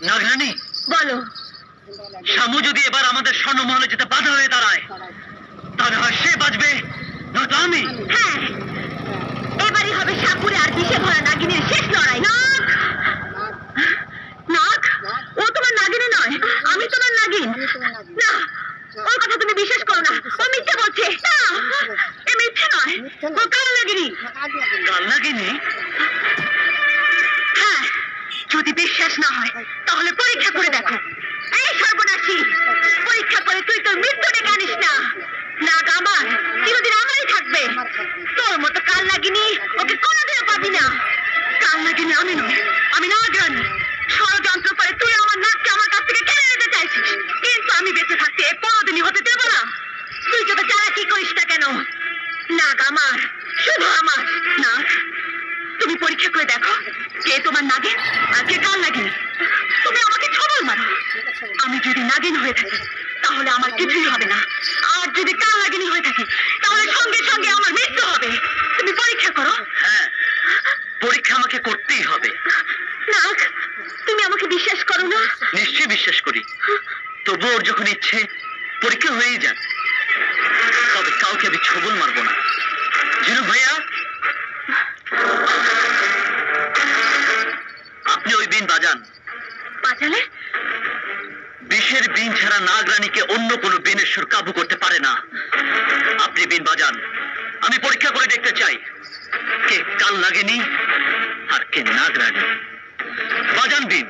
নাগরানী বলো, শামু যদি এবার আমাদের স্বর্ণমহলে যেতে বাধা হয়ে দাঁড়ায়, তাহলে হয় সে বাঁচবে, নয়তো আমি। হ্যাঁ, এবারই হবে সাপুরে আর বিষে ভরা নাগিনের শেষ লড়াই। নাগ, নাগ, ও তোমার নাগিনী নয়, আমি তোমার নাগিন। না, ওর কথা তুমি বিশ্বাস করো না, ও মিথ্যে বলছে। না, এ মিথ্যে নয়, ও কাল নাগিনী। কাল নাগিনী? হ্যাঁ, যদি বিশ্বাস না হয় তাহলে পরীক্ষা করে দেখো। এই সর্বনাশী, পরীক্ষা করে তুই তোর মৃত্যু ডেকে আনিস না। নাগ আমার, চিরদিন আমারই থাকবে। তোর মতো কাল নাগিনী ওকে কোনোদিনও পাবি না। কাল নাগিনী আমি নই, আমি নাগরানী। ষড়যন্ত্র করে তুই আমার নাককে আমার কাছ থেকে কেড়ে নিতে চাইছিস, কিন্তু আমি বেঁচে থাকতে এ কোনোদিনই হতে দেব না। তুই যত চালাকি করিস না কেন, নাগ আমার, শুধু আমার। নাগ, তুমি পরীক্ষা করে দেখো কে তোমার নাগিন আর কে কাল নাগিনী। তুমি আমাকে ছবল মারো, আমি যদি নাগিন হয়ে থাকি তাহলে আমার কিছুই হবে না, আর যদি কাল নাগিনী হয়ে থাকি তাহলে সঙ্গে সঙ্গে আমার মৃত্যু হবে। তুমি পরীক্ষা করো। হ্যাঁ, পরীক্ষা আমাকে করতেই হবে। নাগ, তুমি আমাকে বিশ্বাস করো না? নিশ্চয়ই বিশ্বাস করি, তবু ওর যখন ইচ্ছে পরীক্ষা হয়েই যাক, তবে কাউকে আমি ছবল মারবো না। জিনু ভাইয়া, আপনি ওই বিন বাজান। বাজালে? বিষের বিন ছাড়া নাগরানীকে অন্য কোনো বিনের সুর কাবু করতে পারে না। আপনি বিন বাজান, আমি পরীক্ষা করে দেখতে চাই কে কাল নাগিনী আর কে নাগরানী। বাজান বিন।